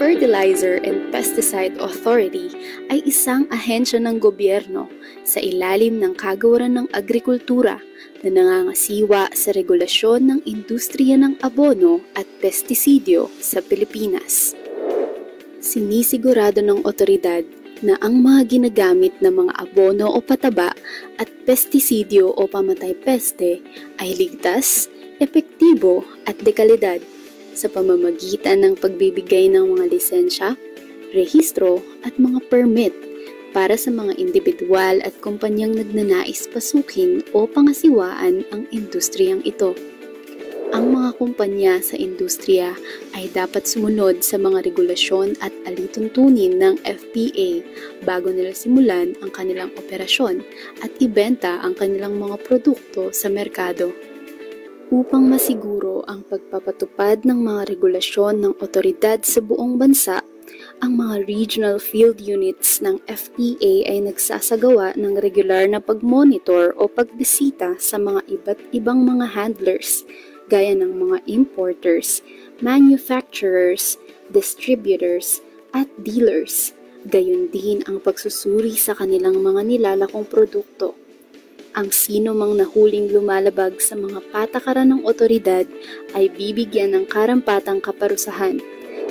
Fertilizer and Pesticide Authority ay isang ahensya ng gobyerno sa ilalim ng Kagawaran ng Agrikultura na nangangasiwa sa regulasyon ng industriya ng abono at pestisidyo sa Pilipinas. Sinisigurado ng otoridad na ang mga ginagamit na mga abono o pataba at pestisidyo o pamatay-peste ay ligtas, epektibo at dekalidad sa pamamagitan ng pagbibigay ng mga lisensya, rehistro at mga permit para sa mga individual at kumpanyang nagnanais pasukin o pangasiwaan ang industriyang ito. Ang mga kumpanya sa industriya ay dapat sumunod sa mga regulasyon at alituntunin ng FPA bago nila simulan ang kanilang operasyon at ibenta ang kanilang mga produkto sa merkado. Upang masiguro ang pagpapatupad ng mga regulasyon ng otoridad sa buong bansa, ang mga regional field units ng FPA ay nagsasagawa ng regular na pagmonitor o pagbisita sa mga iba't ibang mga handlers, gaya ng mga importers, manufacturers, distributors, at dealers. Gayon din ang pagsusuri sa kanilang mga nilalakong produkto. Ang sino mang nahuling lumalabag sa mga patakaran ng otoridad ay bibigyan ng karampatang kaparusahan.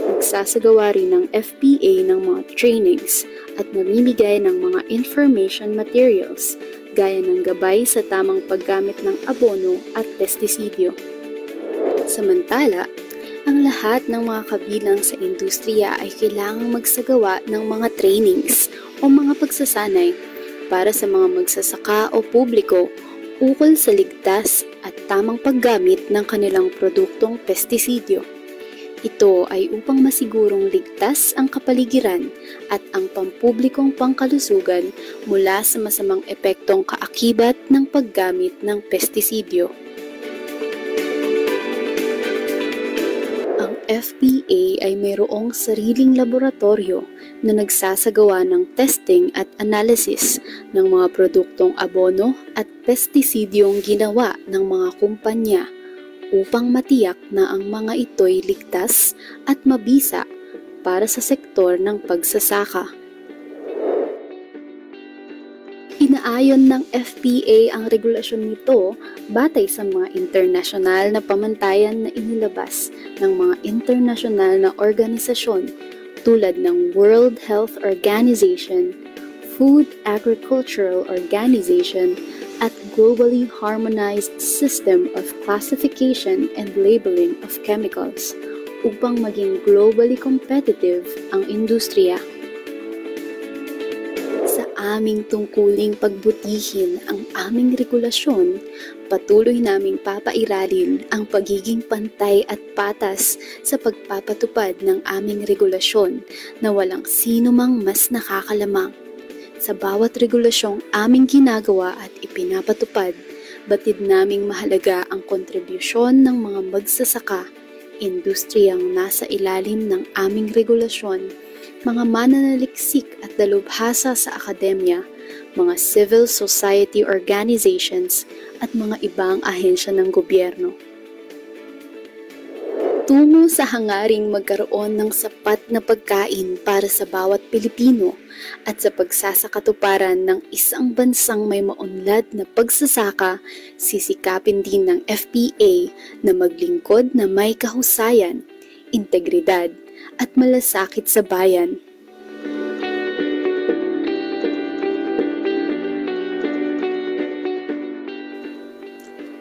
Nagsasagawa rin ng FPA ng mga trainings at namimigay ng mga information materials gaya ng gabay sa tamang paggamit ng abono at pestisidyo. Samantala, ang lahat ng mga kabilang sa industriya ay kailangang magsagawa ng mga trainings o mga pagsasanay para sa mga magsasaka o publiko ukol sa ligtas at tamang paggamit ng kanilang produktong pestisidyo. Ito ay upang masigurong ligtas ang kapaligiran at ang pampublikong pangkalusugan mula sa masamang epektong kaakibat ng paggamit ng pestisidyo. FPA ay mayroong sariling laboratorio na nagsasagawa ng testing at analysis ng mga produktong abono at pestisidyong ginawa ng mga kumpanya upang matiyak na ang mga ito'y ligtas at mabisa para sa sektor ng pagsasaka. Inaayon ng FPA ang regulasyon nito batay sa mga internasyonal na pamantayan na inilabas ng mga internasyonal na organisasyon tulad ng World Health Organization, Food Agricultural Organization, at Globally Harmonized System of Classification and Labeling of Chemicals upang maging globally competitive ang industriya. Aming tungkuling pagbutihin ang aming regulasyon, patuloy naming papairalin ang pagiging pantay at patas sa pagpapatupad ng aming regulasyon na walang sino mang mas nakakalamang. Sa bawat regulasyong aming ginagawa at ipinapatupad, batid naming mahalaga ang kontribusyon ng mga magsasaka, industriyang nasa ilalim ng aming regulasyon, mga mananaliksik at dalubhasa sa akademya, mga civil society organizations at mga ibang ahensya ng gobyerno. Tungo sa hangaring magkaroon ng sapat na pagkain para sa bawat Pilipino at sa pagsasakatuparan ng isang bansang may maunlad na pagsasaka, sisikapin din ng FPA na maglingkod na may kahusayan, integridad, at malasakit sa bayan.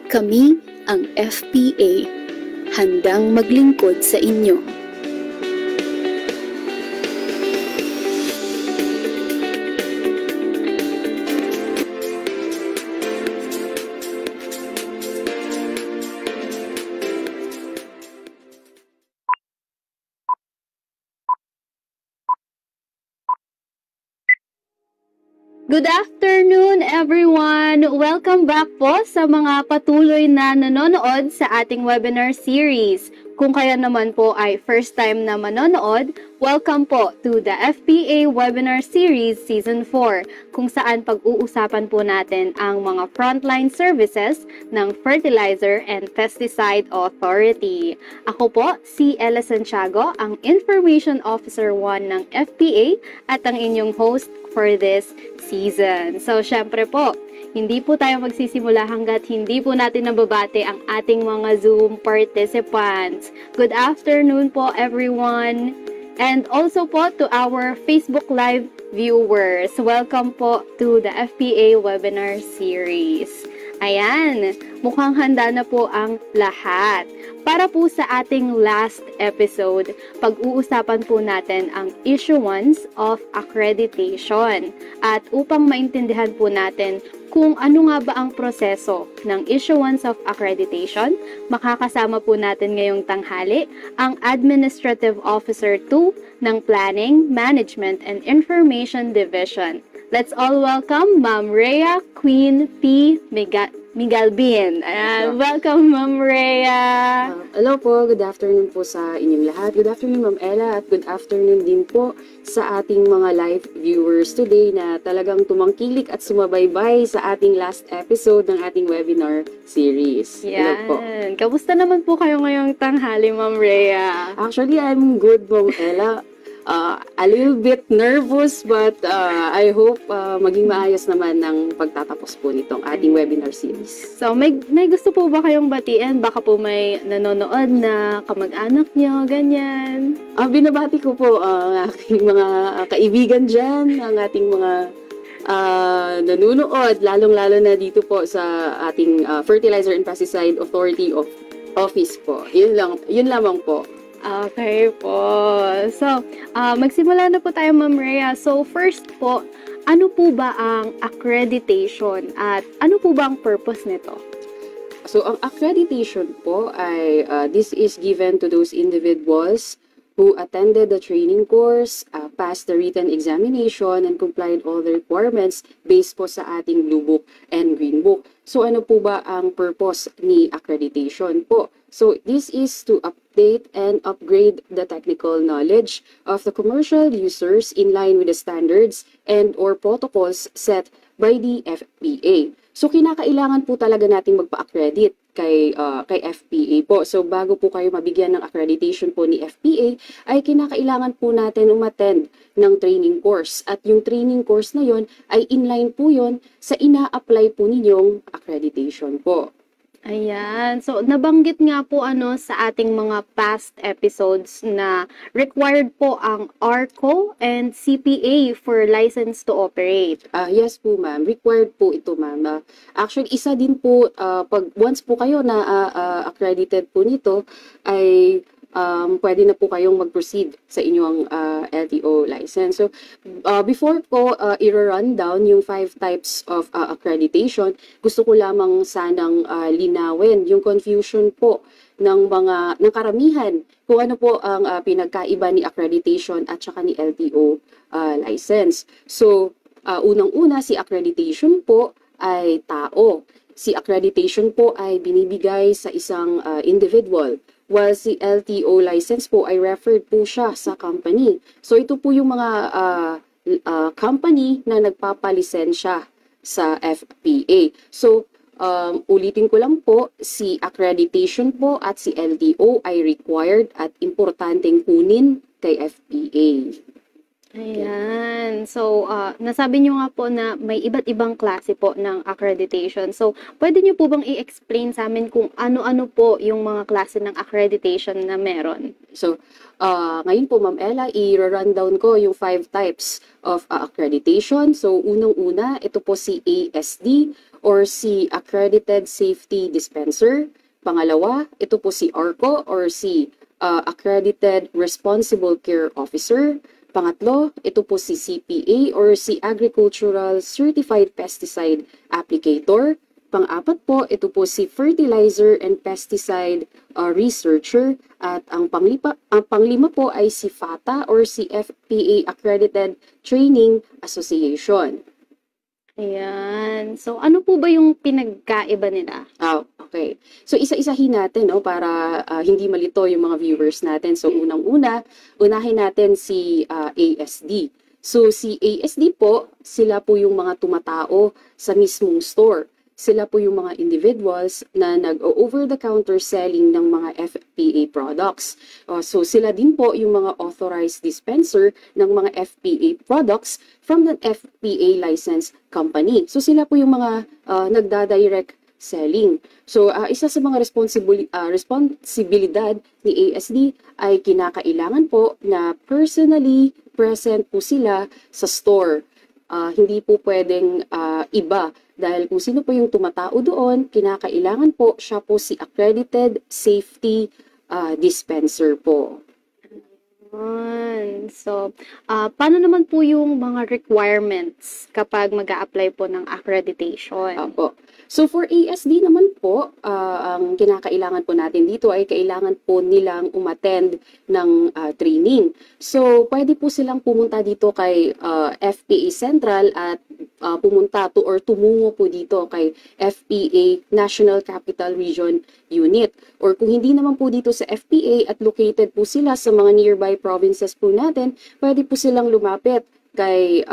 Kami ang FPA, handang maglingkod sa inyo. Good afternoon everyone! Welcome back po sa mga patuloy na nanonood sa ating webinar series. kung kaya naman po ay first time na manonood, welcome po to the FPA Webinar Series Season 4, kung saan pag-uusapan po natin ang mga frontline services ng Fertilizer and Pesticide Authority. Ako po, si Ella Santiago, ang Information Officer 1 ng FPA at ang inyong host for this season. So, syempre po, hindi po tayo magsisimula hanggat hindi po natin nababate ang ating mga Zoom participants. Good afternoon po everyone! And also po to our Facebook Live viewers. Welcome po to the FPA Webinar Series. Ayan, mukhang handa na po ang lahat. Para po sa ating last episode, pag-uusapan po natin ang issuance of accreditation. At upang maintindihan po natin kung ano nga ba ang proseso ng issuance of accreditation, makakasama po natin ngayong tanghali ang Administrative Officer 2 ng Planning, Management and Information Division. Let's all welcome Ma'am Rhea Queen P. Migalbin. Welcome, Ma'am Rhea. Hello po, good afternoon po sa inyong lahat. Good afternoon, Ma'am Ella, at good afternoon din po sa ating mga live viewers today na talagang tumangkilik at sumabaybay sa ating last episode ng ating webinar series. Hello po. Kamusta naman po kayo ngayong tanghali, Ma'am Rhea? Actually, I'm good, Ma'am Ella. A little bit nervous but I hope maging maayos naman ng pagtatapos po nitong ating webinar series. So, may gusto po ba kayong batiin? Baka po may nanonood na kamag-anak nyo, ganyan. Binabati ko po ang aking mga kaibigan dyan, ang ating mga nanunood, lalong-lalo na dito po sa ating Fertilizer and Pesticide Authority of Office po. Yun lamang po. Okay po. So, magsimula na po tayo, Ma'am Rhea. So, first po, ano po ba ang accreditation at ano po ba ang purpose nito? So, ang accreditation po ay this is given to those individuals who attended the training course, passed the written examination, and complied all the requirements based po sa ating Blue Book and Green Book. So, ano po ba ang purpose ni accreditation po? So, this is to update and upgrade the technical knowledge of the commercial users in line with the standards and or protocols set by the FPA. So, kinakailangan po talaga nating magpa-accredit kay FPA po. So, bago po kayo mabigyan ng accreditation po ni FPA, ay kinakailangan po natin umattend ng training course. At yung training course na yon ay inline po yon sa ina-apply po ninyong accreditation po. Ayan. So, nabanggit nga po sa ating mga past episodes na required po ang ARCO and CPA for license to operate. Yes po, ma'am. Required po ito, ma'am. Actually, isa din po, once po kayo na accredited po nito, ay pwede na po kayong mag-proceed sa inyong LTO license. So, before ko i-run down yung 5 types of accreditation, gusto ko lamang sanang linawin yung confusion po ng karamihan kung ano po ang pinagkaiba ni accreditation at saka ni LTO license. So, unang-una, si accreditation po ay tao. Si accreditation po ay binibigay sa isang individual, while si LTO license po ay referred po siya sa company. So ito po yung mga company na nagpapalisensya sa FPA. So ulitin ko lang po, si accreditation po at si LTO ay required at importanteng kunin kay FPA. Ayan. So, nasabi nyo nga po na may iba't ibang klase po ng accreditation. So, pwede nyo po bang i-explain sa amin kung ano-ano po yung mga klase ng accreditation na meron? So, ngayon po, Ma'am Ella, i-rundown ko yung 5 types of accreditation. So, unang-una, ito po si ASD or si Accredited Safety Dispenser. Pangalawa, ito po si ARCO or si Accredited Responsible Care Officer. Pangatlo, ito po si CPA or si Agricultural Certified Pesticide Applicator. Pang-apat po, ito po si Fertilizer and Pesticide Researcher. At ang panglima po ay si FATA or si FPA Accredited Training Association. Ayan. So, ano po ba yung pinagkaiba nila? Okay. Okay. So isa-isahin natin no para hindi malito yung mga viewers natin. So unang-una, unahin natin si ASD. So si ASD po, sila po yung mga tumatao sa mismong store. Sila po yung mga individuals na nag-over-the-counter selling ng mga FPA products. So sila din po yung mga authorized dispenser ng mga FPA products from the FPA licensed company. So sila po yung mga nagda-direct selling. So isa sa mga responsibilidad ni ASD ay kinakailangan po na personally present po sila sa store. Hindi po pwedeng iba dahil kung sino po yung tumatao doon, kinakailangan po siya po si accredited safety dispenser po. So, paano naman po yung mga requirements kapag mag-a-apply po ng accreditation? Opo. So for ASD naman po, ang kinakailangan po natin dito ay kailangan po nilang umattend ng training. So pwede po silang pumunta dito kay FPA Central at pumunta to or tumungo po dito kay FPA National Capital Region Unit. Or kung hindi naman po dito sa FPA at located po sila sa mga nearby provinces po natin, pwede po silang lumapit kay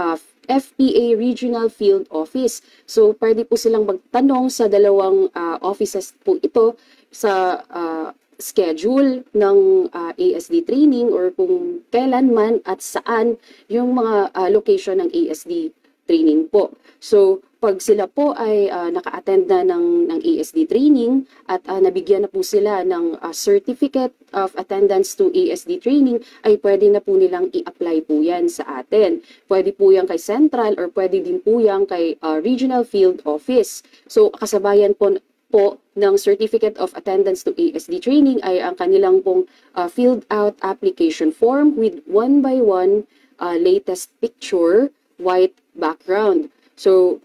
FPA Regional Field Office. So, pwede po silang magtanong sa dalawang offices po ito sa schedule ng ASD training or kung kailan man at saan yung mga location ng ASD training po. So, pag sila po ay naka-attend na ng ASD training at nabigyan na po sila ng Certificate of Attendance to ASD Training, ay pwede na po nilang i-apply po yan sa atin. Pwede po yan kay Central or pwede din po yan kay Regional Field Office. So, kasabayan po ng Certificate of Attendance to ASD Training ay ang kanilang pong filled out application form with 1x1 latest picture, white background. So,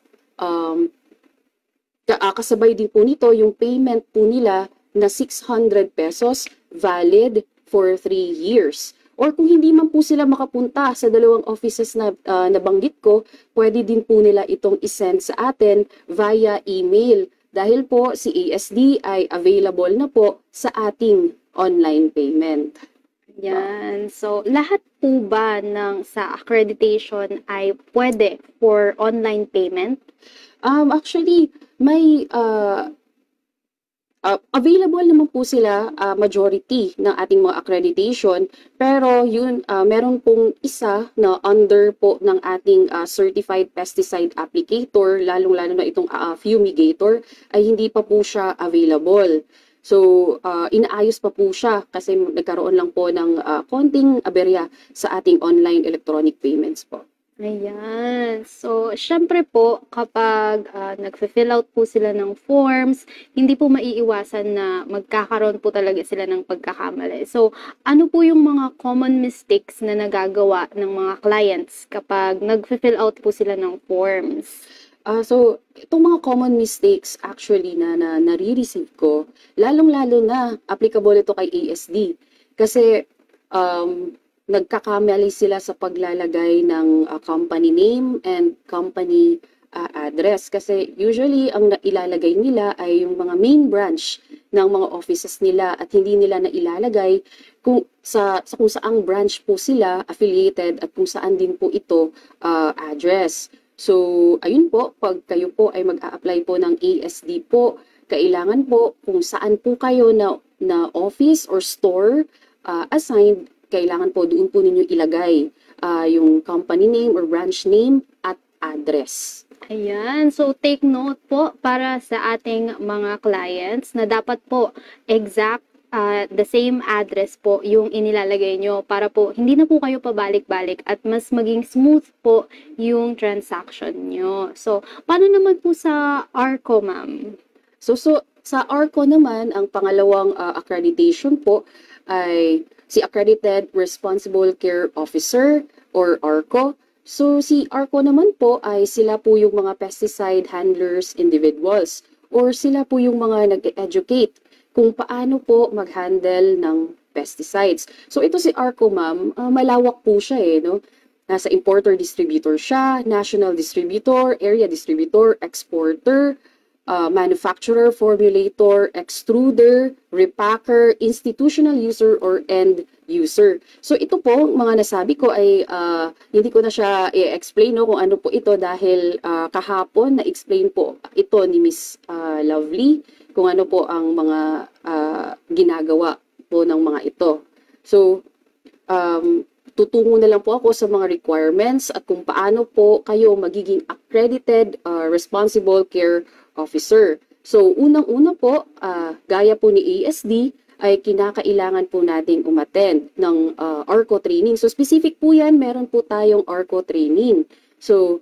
kasabay din po nito yung payment po nila na 600 pesos valid for 3 years. Or kung hindi man po sila makapunta sa dalawang offices na nabanggit ko, pwede din po nila itong isend sa atin via email. Dahil po si ASD ay available na po sa ating online payment. Yan. So, lahat po ba ng sa accreditation ay pwede for online payment? Actually, may available naman po sila majority ng ating mga accreditation, pero yun meron pong isa na under po ng ating certified pesticide applicator, lalong-lalo na itong fumigator, ay hindi pa po siya available. So, inaayos pa po siya kasi nagkaroon lang po ng konting aberya sa ating online electronic payments po. Ayan. So, syempre po, kapag nag-fill out po sila ng forms, hindi po maiiwasan na magkakaroon po talaga sila ng pagkakamali. So, ano po yung mga common mistakes na nagagawa ng mga clients kapag nag-fill out po sila ng forms? So, itong mga common mistakes actually na nare-receive ko, lalong-lalo na applicable ito kay ASD. Kasi nagkakamali sila sa paglalagay ng company name and company address. Kasi usually ang ilalagay nila ay yung mga main branch ng mga offices nila at hindi nila na ilalagay kung saang branch po sila affiliated at kung saan din po ito address. So, ayun po, pag kayo po ay mag-a-apply po ng ASD po, kailangan po kung saan po kayo na office or store assigned, kailangan po doon po ninyo ilagay yung company name or branch name at address. Ayan. So, take note po para sa ating mga clients na dapat po exact the same address po yung inilalagay nyo para po hindi na po kayo pabalik-balik at mas maging smooth po yung transaction nyo. So, paano naman po sa ARCO, ma'am? So sa ARCO naman, ang pangalawang accreditation po ay si Accredited Responsible Care Officer or ARCO. So si ARCO naman po ay sila po yung mga pesticide handlers individuals or sila po yung mga nag-educate kung paano po mag-handle ng pesticides. So ito si ARCO, ma'am, malawak po siya no? Nasa importer-distributor siya, national distributor, area distributor, exporter, manufacturer, formulator, extruder, repacker, institutional user, or end user. So ito po, mga nasabi ko ay hindi ko na siya i-explain no, kung ano po ito dahil kahapon na-explain po ito ni Miss Lovely kung ano po ang mga ginagawa po ng mga ito. So, tutungo na lang po ako sa mga requirements at kung paano po kayo magiging accredited responsible care officer. So, unang-una po, gaya po ni ASD, ay kinakailangan po nating umattend ng ARCO training. So, specific po yan, meron po tayong ARCO training. So,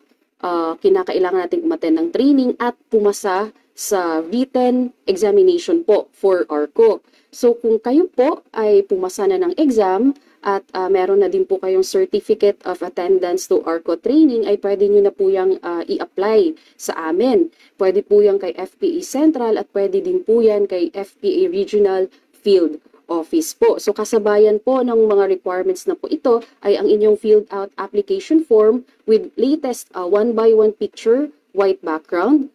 kinakailangan nating umattend ng training at pumasa sa written examination po for ARCO. So, kung kayo po ay pumasa na ng exam, at meron na din po kayong certificate of attendance to ARCO training, ay pwede nyo na po yung i-apply sa amin. Pwede po yan kay FPA Central at pwede din po yan kay FPA Regional Field Office po. So kasabayan po ng mga requirements na po ito ay ang inyong filled out application form with latest 1x1 picture, white background.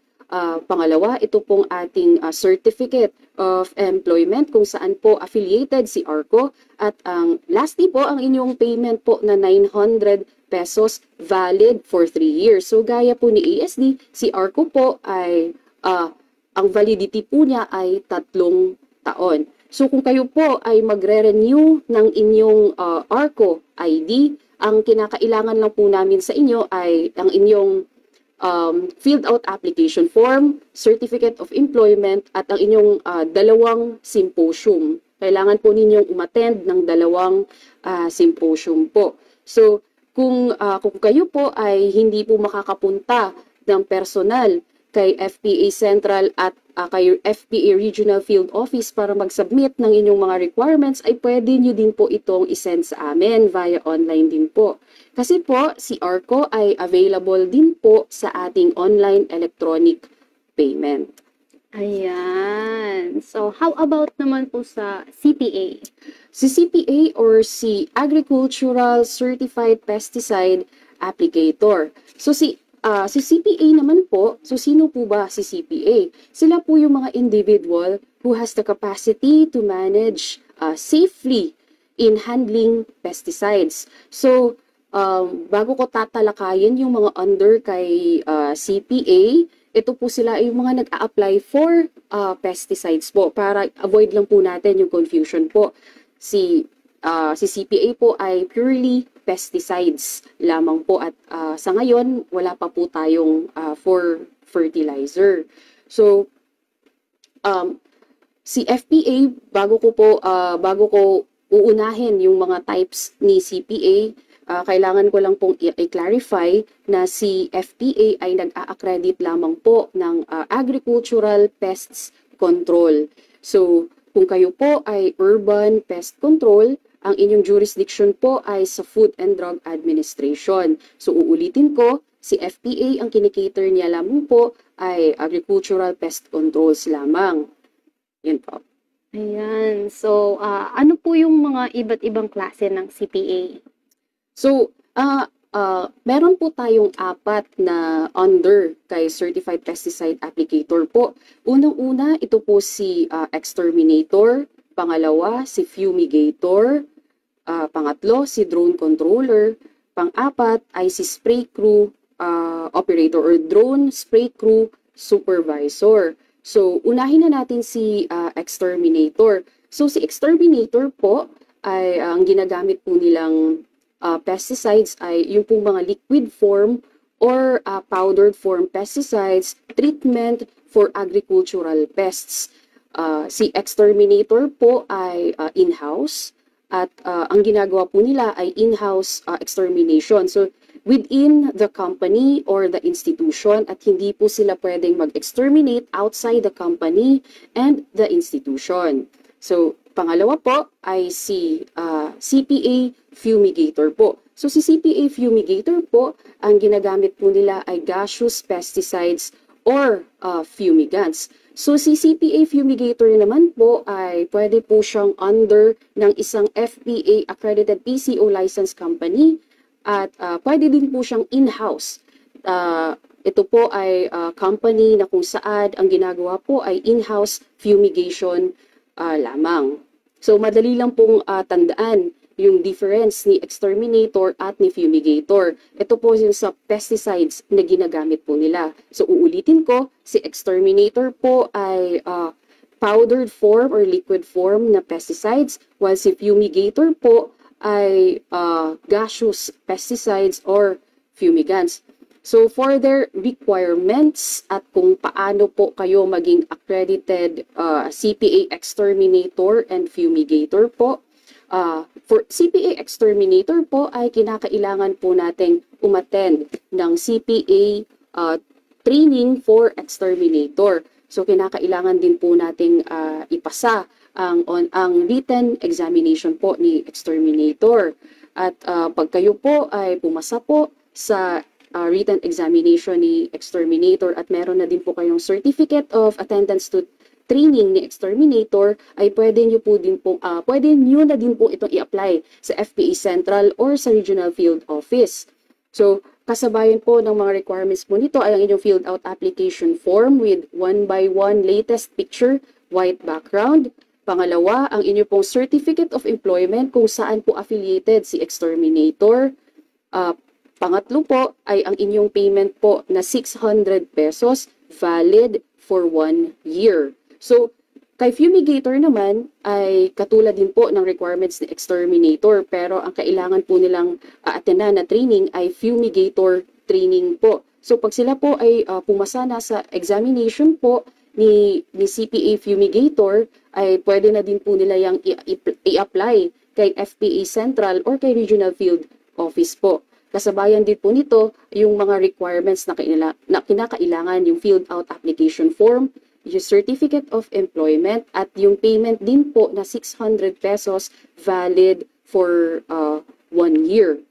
Pangalawa, ito pong ating certificate of employment kung saan po affiliated si ARCO. At lastly po, ang inyong payment po na 900 pesos valid for 3 years. So gaya po ni ASD, si ARCO po ay ang validity po niya ay 3 taon. So kung kayo po ay magre-renew ng inyong ARCO ID, ang kinakailangan lang po namin sa inyo ay ang inyong filled out application form, certificate of employment, at ang inyong 2 symposium. Kailangan po ninyong umattend ng 2 symposium po. So, kung kayo po ay hindi po makakapunta ng personal kay FPA Central at kay FPA Regional Field Office para mag-submit ng inyong mga requirements, ay pwede nyo din po itong isend sa amin via online din po. Kasi po, si ARCO ay available din po sa ating online electronic payment. Ayan. So, how about naman po sa CPA? Si CPA or si Agricultural Certified Pesticide Applicator. So, si CPA naman po, so sino po ba si CPA? Sila po yung mga individual who has the capacity to manage safely in handling pesticides. So, bago ko tatalakayin yung mga under kay CPA, ito po sila yung mga nag-a-apply for pesticides po para avoid lang po natin yung confusion po. Si CPA po ay purely pesticides lamang po at sa ngayon wala pa po tayong for fertilizer. So si FPA, bago ko uunahin yung mga types ni CPA, kailangan ko lang pong i-clarify na si FPA ay nag-a-accredit lamang po ng Agricultural Pests Control. So, kung kayo po ay Urban Pest Control, ang inyong jurisdiction po ay sa Food and Drug Administration. So, uulitin ko, si FPA ang kinikater niya lamang po ay Agricultural Pest Controls lamang. Yan po. Ayan. So, ano po yung mga iba't ibang klase ng CPA? So, meron po tayong 4 na under kay Certified Pesticide Applicator po. Unang-una, ito po si Exterminator. Pangalawa, si Fumigator. Pangatlo, si Drone Controller. Pang-4 ay si Spray Crew Operator or Drone Spray Crew Supervisor. So, unahin na natin si Exterminator. So, si Exterminator po ay ang ginagamit po nilang pesticides ay yung pong mga liquid form or powdered form pesticides, treatment for agricultural pests. Si Exterminator po ay in-house at ang ginagawa po nila ay in-house extermination. So, within the company or the institution at hindi po sila pwedeng mag-exterminate outside the company and the institution. So, pangalawa po ay si CPA Fumigator po. So, si CPA Fumigator po, ang ginagamit po nila ay gaseous pesticides or fumigants. So, si CPA Fumigator naman po ay pwede po siyang under ng isang FPA accredited PCO license company at pwede din po siyang in-house ito po ay company na kung saan ang ginagawa po ay in-house fumigation lamang. So madali lang pong tandaan yung difference ni exterminator at ni fumigator. Ito po yung sa pesticides na ginagamit po nila. So uulitin ko, si exterminator po ay powdered form or liquid form na pesticides, while si fumigator po ay gaseous pesticides or fumigants. So for their requirements at kung paano po kayo maging accredited CPA exterminator and fumigator po, for CPA exterminator po ay kinakailangan po nating umattend ng CPA training for exterminator. So kinakailangan din po nating ipasa ang written examination po ni exterminator. At pag kayo po ay pumasa po sa written examination ni exterminator at meron na din po kayong certificate of attendance to training ni exterminator, ay pwede nyo na din po itong i-apply sa FPA Central or sa Regional Field Office. So, kasabayan po ng mga requirements po nito ay ang inyong filled out application form with 1x1 latest picture, white background. Pangalawa, ang inyong pong certificate of employment kung saan po affiliated si exterminator. Pangatlo po ay ang inyong payment po na 600 pesos valid for 1 year. So, kay fumigator naman ay katulad din po ng requirements ni exterminator, pero ang kailangan po nilang attendan na training ay fumigator training po. So, pag sila po ay pumasa na sa examination po ni CPA fumigator, ay pwede na din po nila yung i-apply kay FPA Central or kay Regional Field Office po. Kasabayan din po nito yung mga requirements na kinakailangan, yung filled out application form, yung certificate of employment, at yung payment din po na 600 pesos valid for 1 year.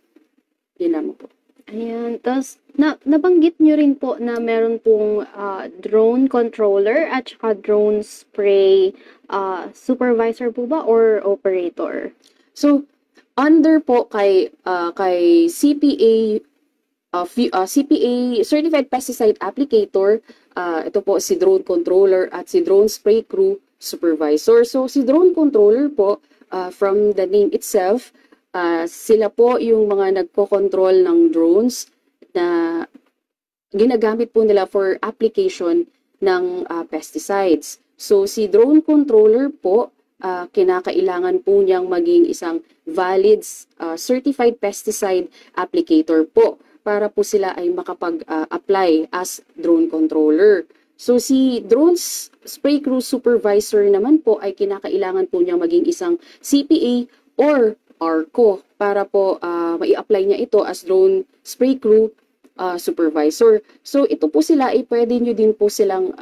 Yun naman po. Ayan. Tapos, nabanggit nyo rin po na meron pong drone controller at saka drone spray supervisor po ba or operator? So, under po kay CPA CPA Certified Pesticide Applicator, ito po si drone controller at si drone spray crew supervisor. So si drone controller po, from the name itself, sila po yung mga nagko-control ng drones na ginagamit po nila for application ng pesticides. So si drone controller po, kinakailangan po niyang maging isang valid certified pesticide applicator po para po sila ay makapag-apply as drone controller. So si drone spray crew supervisor naman po ay kinakailangan po niyang maging isang CPA or ARCO para po mai-apply niya ito as drone spray crew supervisor. So ito po sila ay pwede nyo din po silang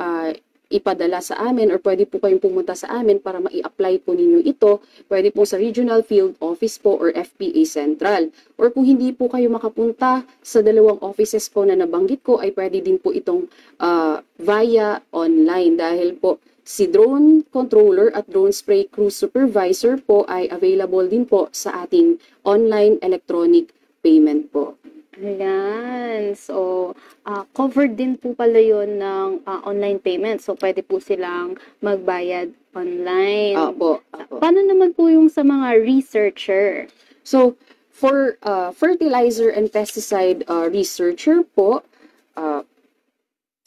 ipadala sa amin or pwede po kayong pumunta sa amin para mai-apply po ninyo ito. Pwede po sa Regional Field Office po or FPA Central. Or kung hindi po kayo makapunta sa dalawang offices po na nabanggit ko, ay pwede din po itong via online dahil po si drone controller at drone spray crew supervisor po ay available din po sa ating online electronic payment po. Ayan. So, covered din po pala yun ng online payment. So, pwede po silang magbayad online. Opo. Paano naman po yung sa mga researcher? So, for fertilizer and pesticide researcher po,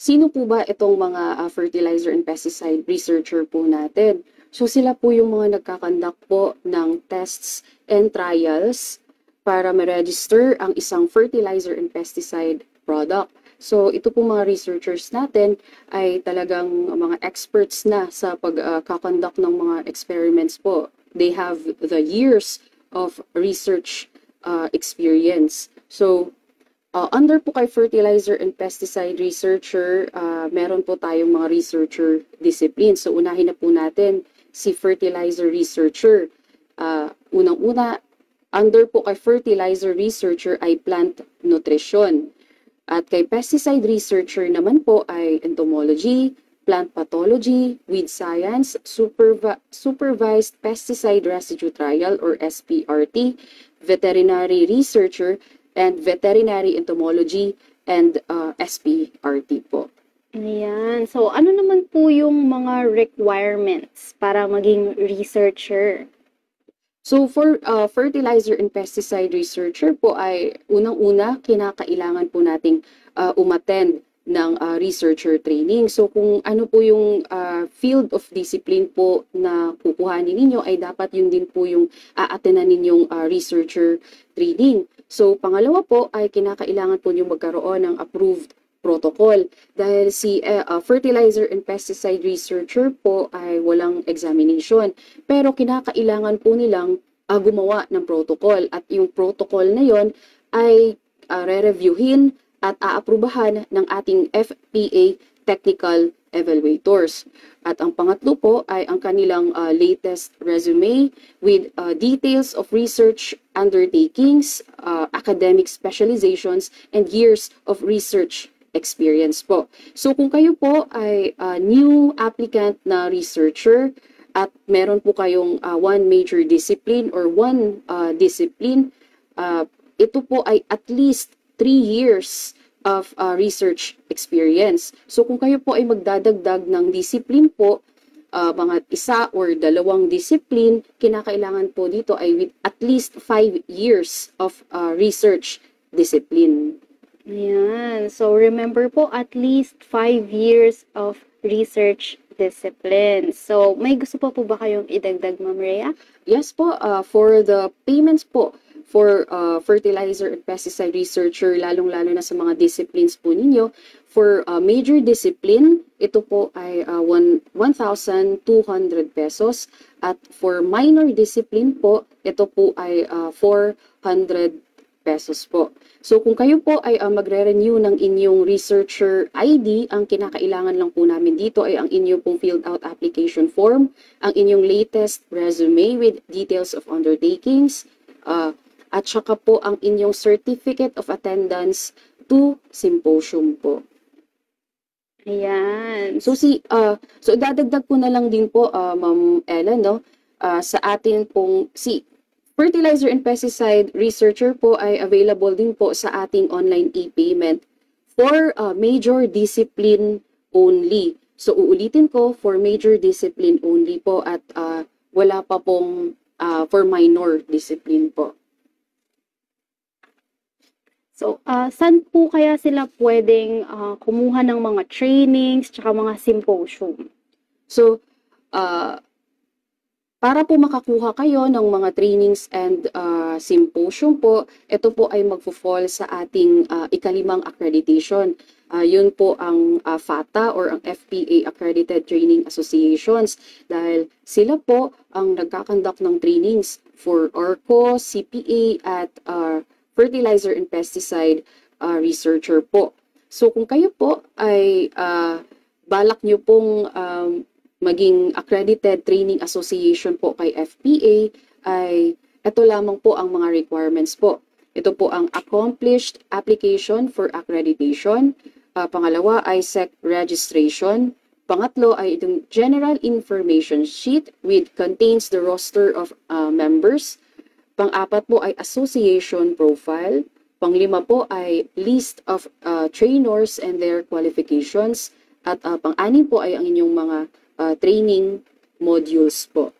sino po ba itong mga fertilizer and pesticide researcher po natin? So, sila po yung mga nagkakandak po ng tests and trials para ma-register ang isang fertilizer and pesticide product. So, ito po mga researchers natin ay talagang mga experts na sa pagkakonduct ng mga experiments po. They have the years of research experience. So, under po kay fertilizer and pesticide researcher, meron po tayong mga researcher disciplines. So, unahin na po natin si fertilizer researcher. Unang-una, under po kay fertilizer researcher ay plant nutrition. At kay pesticide researcher naman po ay entomology, plant pathology, weed science, supervised pesticide residue trial or SPRT, veterinary researcher, and veterinary entomology and SPRT po. Ayan. So, ano naman po yung mga requirements para maging researcher? So for fertilizer and pesticide researcher po ay unang-una kinakailangan po nating umattend ng researcher training. So kung ano po yung field of discipline po na kukuhanin ninyo ay dapat yun din po yung aatenan ninyong researcher training. So pangalawa po ay kinakailangan po yung magkaroon ng approved protocol dahil si fertilizer and pesticide researcher po ay walang examination pero kinakailangan po nilang gumawa ng protocol at yung protocol na yon ay re-reviewin at aaprubahan ng ating FPA technical evaluators. At ang pangatlo po ay ang kanilang latest resume with details of research undertakings, academic specializations, and years of research experience po. So kung kayo po ay new applicant na researcher at meron po kayong one major discipline or one discipline, ito po ay at least 3 years of research experience. So kung kayo po ay magdadagdag ng discipline po, mga isa or dalawang discipline, kinakailangan po dito ay with at least 5 years of research discipline. Ayan. So, remember po, at least 5 years of research discipline. So, may gusto pa po ba kayong idagdag, Ma'am Rhea? Yes po, for the payments po, for fertilizer and pesticide researcher, lalong-lalo na sa mga disciplines po ninyo, for major discipline, ito po ay 1,200 pesos. At for minor discipline po, ito po ay 400 pesos po. So kung kayo po ay magre-renew ng inyong researcher ID, ang kinakailangan lang po namin dito ay ang inyong pong filled out application form, ang inyong latest resume with details of undertakings, at saka po ang inyong certificate of attendance to symposium po. Ayan. So dadagdag ko na lang din po Ma'am Ella, no, sa atin pong fertilizer and pesticide researcher po ay available din po sa ating online e-payment for major discipline only. So uulitin ko, for major discipline only po at wala pa pong for minor discipline po. So, saan po kaya sila pwedeng kumuha ng mga trainings tsaka mga symposium? So, para po makakuha kayo ng mga trainings and symposium po, ito po ay magfo-fall sa ating ikalimang accreditation. Yun po ang FATA or ang FPA Accredited Training Associations dahil sila po ang nagkakandak ng trainings for ARCO, CPA at fertilizer and pesticide researcher po. So kung kayo po ay balak nyo pong maging accredited training association po kay FPA, ay ito lamang po ang mga requirements po. Ito po ang accomplished application for accreditation. Pangalawa ay SEC registration. Pangatlo ay itong general information sheet which contains the roster of members. Pang-apat po ay association profile. Pang-lima po ay list of trainers and their qualifications. At pang-anim po ay ang inyong mga training modules po.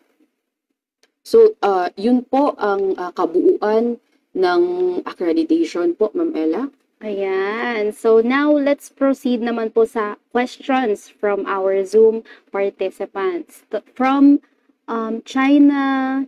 So, yun po ang kabuuan ng accreditation po, Ma'am Ella. Ayan. So, now let's proceed naman po sa questions from our Zoom participants. From China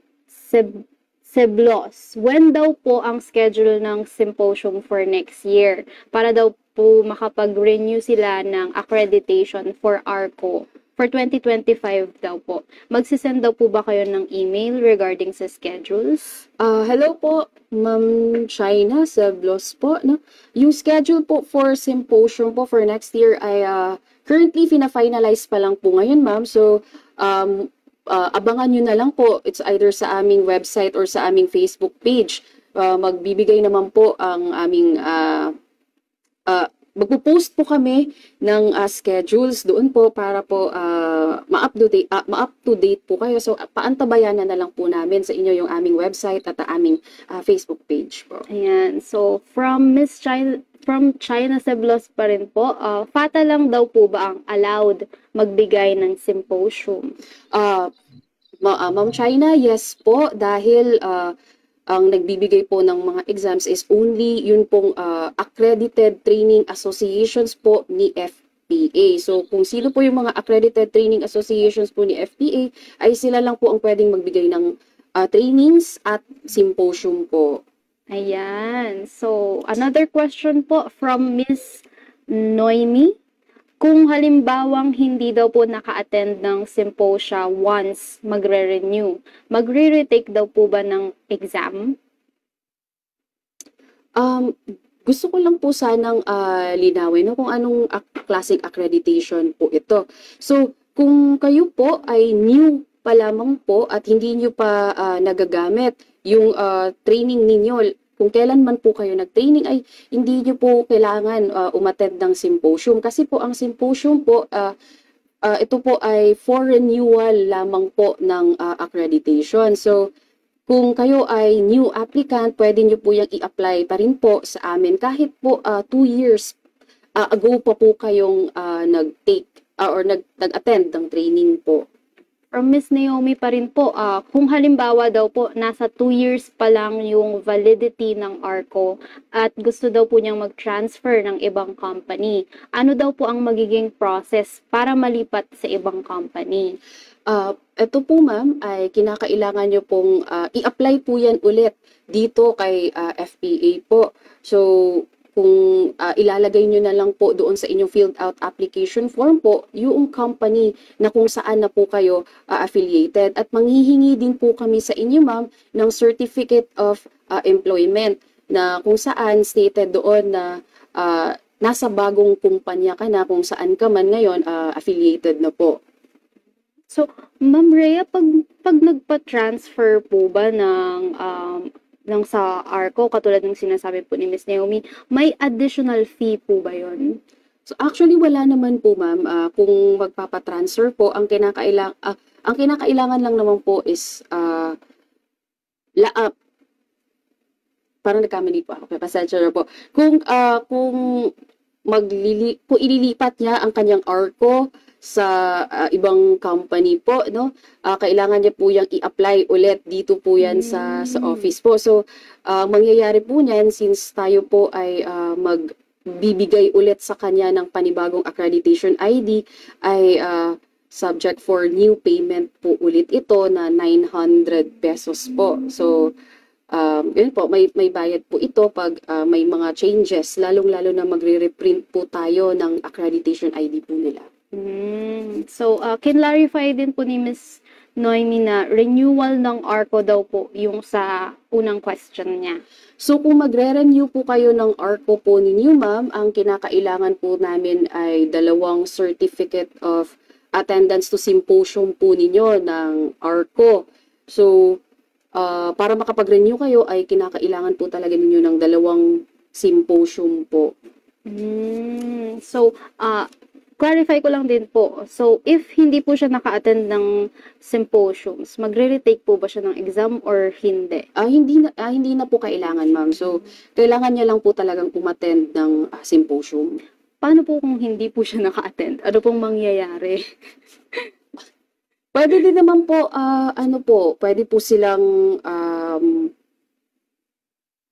Seblos, when daw po ang schedule ng symposium for next year? Para daw po makapag-renew sila ng accreditation for ARCO. For 2025 daw po. Magsisend daw po ba kayo ng email regarding sa schedules? Hello po, Ma'am China Seblos po. No? Yung schedule po for symposium po for next year ay currently fina-finalize pa lang po ngayon, ma'am. So, abangan nyo na lang po. It's either sa aming website or sa aming Facebook page. Magbibigay naman po ang aming magpo-post po kami ng schedules doon po para po ma-up-to-date po kayo. So, paantabayanan na lang po namin sa inyo yung aming website at aming Facebook page po. Ayan. So, from China Seblos pa rin po, FATA lang daw po ba ang allowed magbigay ng symposium? Ma'am China, yes po, dahil ang nagbibigay po ng mga exams is only yun pong accredited training associations po ni FPA. So kung sino po yung mga accredited training associations po ni FPA, ay sila lang po ang pwedeng magbigay ng trainings at symposium po. Ayan. So, another question po from Miss Noemi. Kung halimbawang hindi daw po naka-attend ng symposia once magre-renew, magre-retake daw po ba ng exam? Gusto ko lang po sanang linawin no, kung anong classic accreditation po ito. So, kung kayo po ay new pa lamang po at hindi nyo pa nagagamit yung training ninyo, kung kailan man po kayo nag-training ay hindi nyo po kailangan umattend ng symposium. Kasi po ang symposium po, ito po ay for renewal lamang po ng accreditation. So, kung kayo ay new applicant, pwede nyo po yung i-apply pa rin po sa amin. Kahit po 2 years ago pa po kayong nag-take or nag-attend ng training po. From Miss Naomi pa rin po, kung halimbawa daw po nasa 2 years pa lang yung validity ng ARCO at gusto daw po niyang mag-transfer ng ibang company, ano daw po ang magiging process para malipat sa ibang company? Ito po ma'am ay kinakailangan nyo pong i-apply po yan ulit dito kay FPA po. So kung ilalagay nyo na lang po doon sa inyong filled out application form po, yung company na kung saan na po kayo affiliated. At manghihingi din po kami sa inyo ma'am ng certificate of employment na kung saan stated doon na nasa bagong kumpanya ka na kung saan ka man ngayon affiliated na po. So, Ma'am Rhea, pag nagpa-transfer po ba ng sa ARCO, katulad ng sinasabi po ni Miss Naomi, may additional fee po ba yun? So actually wala naman po ma'am. Kung magpapa-transfer po, ang kinakailangan lang naman po is parang nagkamali po ako. Pasensya na po. Kung ililipat niya ang kanyang ARCO sa ibang company po, no? Kailangan niya po yang i-apply ulit dito po yan sa office po. So, mangyayari po niyan since tayo po ay magbibigay ulit sa kanya ng panibagong accreditation ID ay subject for new payment po ulit ito na 900 pesos po. So, yun po, may bayad po ito pag may mga changes, lalong-lalo na magre-reprint po tayo ng accreditation ID po nila. So, clarify din po ni Ms. Noemi na renewal ng ARCO daw po yung sa unang question niya. So, kung magre-renew po kayo ng ARCO po ninyo, ma'am, ang kinakailangan po namin ay 2 certificate of attendance to symposium po ninyo ng ARCO. So, para makapag-renew kayo ay kinakailangan po talaga ninyo ng 2 symposium po. So, clarify ko lang din po. So, if hindi po siya naka-attend ng symposiums, magre-retake po ba siya ng exam or hindi? Hindi na po kailangan, ma'am. So, kailangan niya lang po talagang umattend ng symposium. Paano po kung hindi po siya naka-attend? Ano pong mangyayari? Pwede din naman po, pwede po silang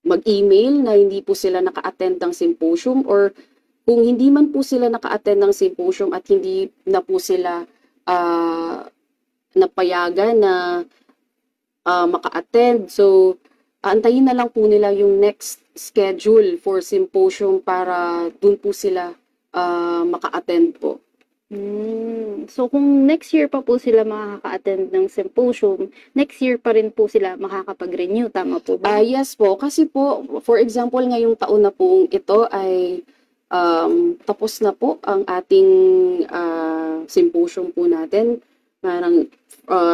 mag-email na hindi po sila naka-attend ng symposium, or kung hindi man po sila naka-attend ng symposium at hindi na po sila napayagan na maka-attend, so antayin na lang po nila yung next schedule for symposium para dun po sila maka-attend po. So, kung next year pa po sila makaka-attend ng symposium, next year pa rin po sila makakapag-renew, tama po ba? Yes po, kasi po, for example, ngayong taon na po ito ay tapos na po ang ating symposium po natin. parang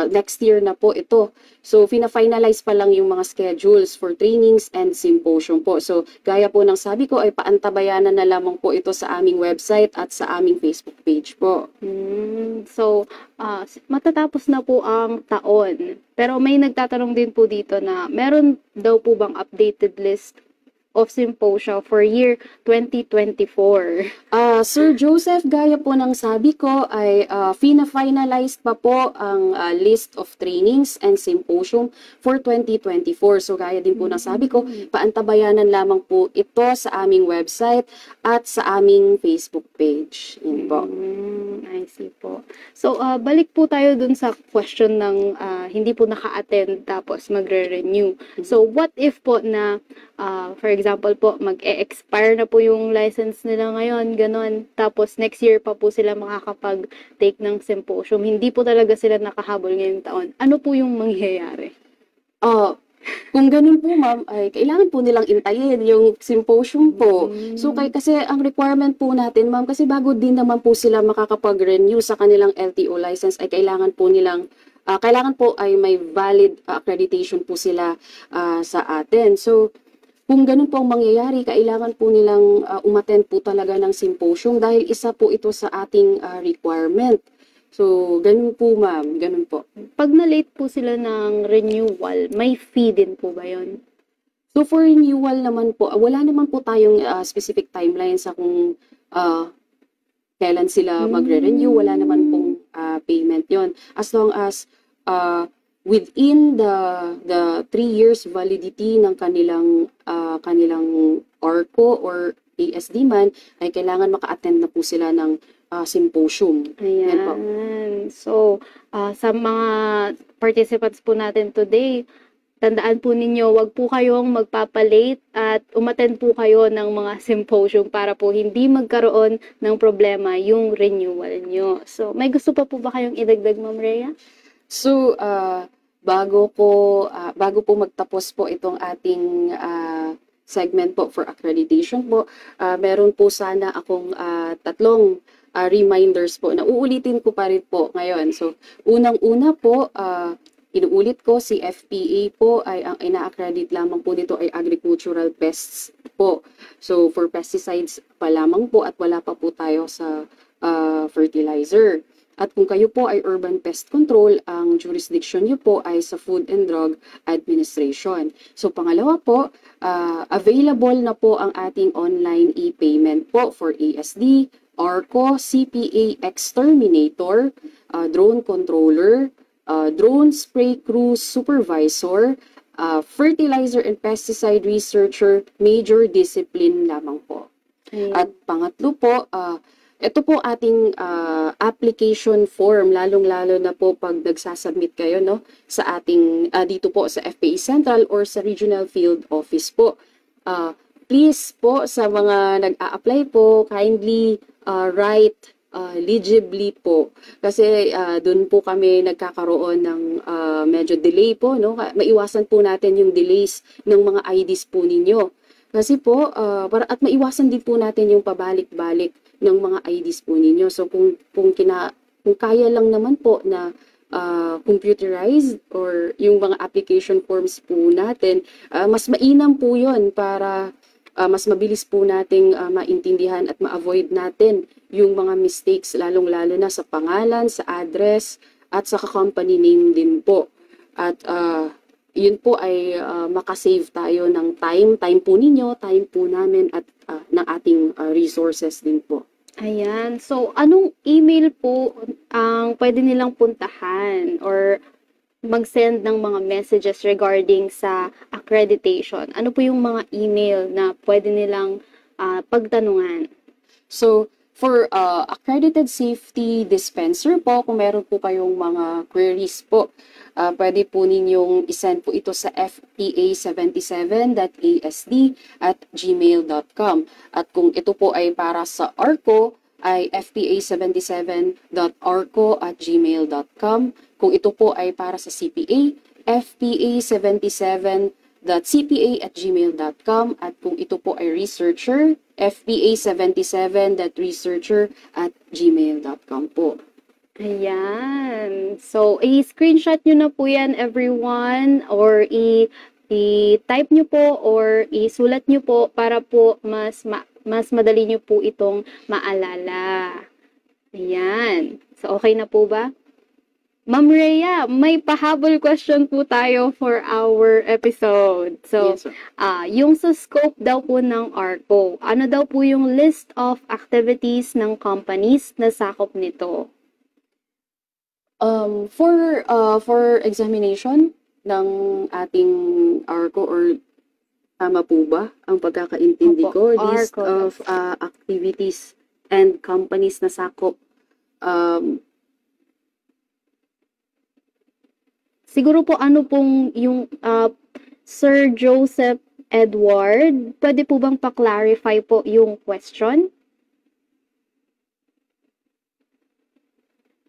next year na po ito. So, fina-finalize pa lang yung mga schedules for trainings and symposium po. So, gaya po ng sabi ko, ay paantabayanan na lamang po ito sa aming website at sa aming Facebook page po. So, matatapos na po ang taon. Pero may nagtatanong din po dito na meron daw po bang updated list of symposia for year 2024? Sir Joseph, gaya po ng sabi ko ay fina-finalize pa po ang list of trainings and symposium for 2024. So gaya din po ng sabi ko, paantabayanan lamang po ito sa aming website at sa aming Facebook page. Yun po. I see po. So, balik po tayo dun sa question ng hindi po naka-attend tapos magre-renew. So, what if po na, for example po, mag-e-expire na po yung license nila ngayon, ganon. Tapos, next year pa po sila makakapag-take ng symposium. Hindi po talaga sila nakahabol ngayong taon. Ano po yung mangyayari? Kung ganun po ma'am, ay kailangan po nilang intayin yung symposium po. So kasi ang requirement po natin ma'am, kasi bago din naman po sila makakapag-renew sa kanilang LTO license, ay kailangan po nilang, kailangan po ay may valid accreditation po sila sa atin. So kung ganun po ang mangyayari, kailangan po nilang umattend po talaga ng symposium dahil isa po ito sa ating requirement. So, ganun po ma'am, ganun po. Pag na-late po sila ng renewal, may fee din po ba yun? So, for renewal naman po, wala naman po tayong specific timeline sa kung kailan sila magre-renew. Wala naman pong payment yon. As long as within the 3 years validity ng kanilang ARCO or ASD man, ay kailangan maka-attend na po sila ng symposium. Ayan. So, sa mga participants po natin today, tandaan po ninyo, wag po kayong magpapalate at umattend po kayo ng mga symposium para po hindi magkaroon ng problema yung renewal nyo. So, may gusto pa po ba kayong idagdag, Ma'am Rhea? So, bago po magtapos po itong ating segment po for accreditation po, meron po sana akong tatlong reminders po na uulitin ko pa rin po ngayon. So, unang-una po, inuulit ko, si FPA po ay ang ina-accredit lamang po dito ay agricultural pests po. So, for pesticides pa lamang po at wala pa po tayo sa fertilizer. At kung kayo po ay urban pest control, ang jurisdiction nyo po ay sa Food and Drug Administration. So, pangalawa po, available na po ang ating online e-payment po for ASD, ARCO, CPA Exterminator, Drone Controller, Drone Spray Crew Supervisor, Fertilizer and Pesticide Researcher, Major Discipline lamang po. At pangatlo po, ito po ating application form, lalong-lalo na po pag nagsasubmit kayo no, sa ating, dito po sa FPA Central or sa Regional Field Office po. Please po sa mga nag-a-apply po, kindly write legibly po. Kasi doon po kami nagkakaroon ng medyo delay po. No? Maiwasan po natin yung delays ng mga IDs po ninyo. Kasi po, at maiwasan din po natin yung pabalik-balik ng mga IDs po ninyo. So kung kaya lang naman po na computerized or yung mga application forms po natin, mas mainam po yun para mas mabilis po nating maintindihan at ma-avoid natin yung mga mistakes, lalong-lalo na sa pangalan, sa address, at sa company name din po. At yun po ay makasave tayo ng time po ninyo, time po namin, at ng ating resources din po. Ayan. So, anong email po ang pwede nilang puntahan or mag-send ng mga messages regarding sa accreditation? Ano po yung mga email na pwede nilang pagtanungan? So, for accredited safety dispenser po, kung meron po kayong mga queries po, pwede po ninyong isend po ito sa fpa77.asd@gmail.com. At kung ito po ay para sa ARCO, ay fpa77.arco@gmail.com. Kung ito po ay para sa CPA, fpa77.cpa@gmail.com. At kung ito po ay researcher, fpa77.researcher@gmail.com po. Ayan. So, i-screenshot nyo na po yan, everyone, or i-type nyo po or isulat nyo po para po mas madali nyo po itong maalala. Ayan. So, okay na po ba? Ma'am Rhea, may pahabol question po tayo for our episode. So, Yes, sir. yung sa scope daw po ng ARCO, ano daw po yung list of activities ng companies na sakop nito? For examination ng ating ARCO, or tama po ba ang pagkakaintindi Opo, ko? List ARCO. of activities and companies na sakop. Siguro po ano pong yung Sir Joseph Edward, pwede po bang pa-clarify po yung question?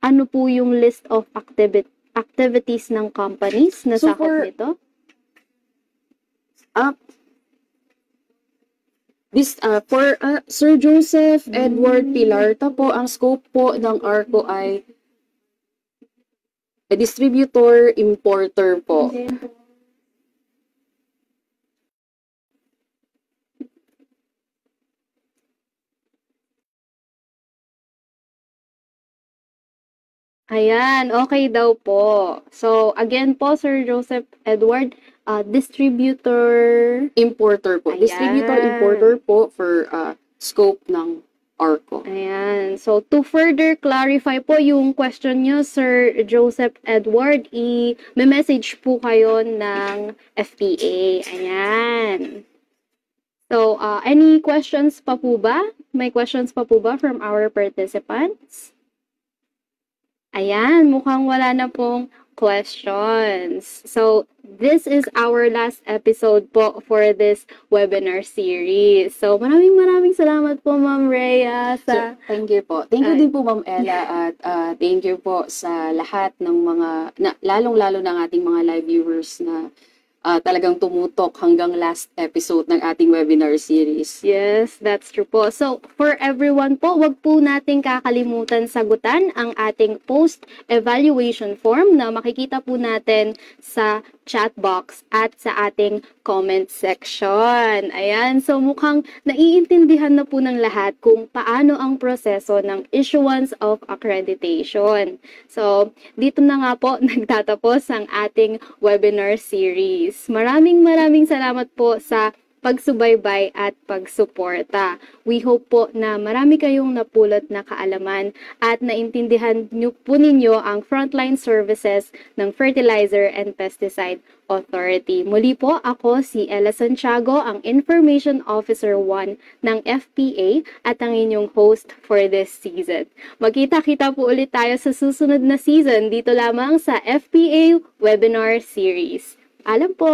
Ano po yung list of activities ng companies na So, sakop for- nito? For Sir Joseph Edward Pilarta po, ang scope po ng ARCO ay distributor, importer po. Ayan, okay daw po. So, again po, Sir Joseph Edward, distributor. Importer po. Ayan. Distributor, importer po for scope ng ARCO. Ayan. So, to further clarify po yung question nyo, Sir Joseph Edward, i-message po kayo ng FPA. Ayan. So, any questions pa po ba? May questions pa po ba from our participants? Ayan, mukhang wala na pong questions. So, this is our last episode po for this webinar series. So, maraming salamat po, Ma'am Rhea, sa... Thank you po. Thank you din po, Ma'am Ella, at thank you po sa lahat ng mga, lalong-lalo ng ating mga live viewers na talagang tumutok hanggang last episode ng ating webinar series. Yes, that's true po. So, for everyone po, wag po nating kakalimutan sagutan ang ating post-evaluation form na makikita po natin sa chat box at sa ating comment section. Ayan, so mukhang naiintindihan na po ng lahat kung paano ang proseso ng issuance of accreditation. So, dito na nga po nagtatapos ang ating webinar series. Maraming salamat po sa pagsubaybay at pagsuporta. We hope po na marami kayong napulot na kaalaman at naintindihan niyo po ninyo ang frontline services ng Fertilizer and Pesticide Authority. Muli po, ako si Ella Santiago, ang Information Officer 1 ng FPA at ang inyong host for this season. Magkita-kita po ulit tayo sa susunod na season dito lamang sa FPA Webinar Series. Alam po!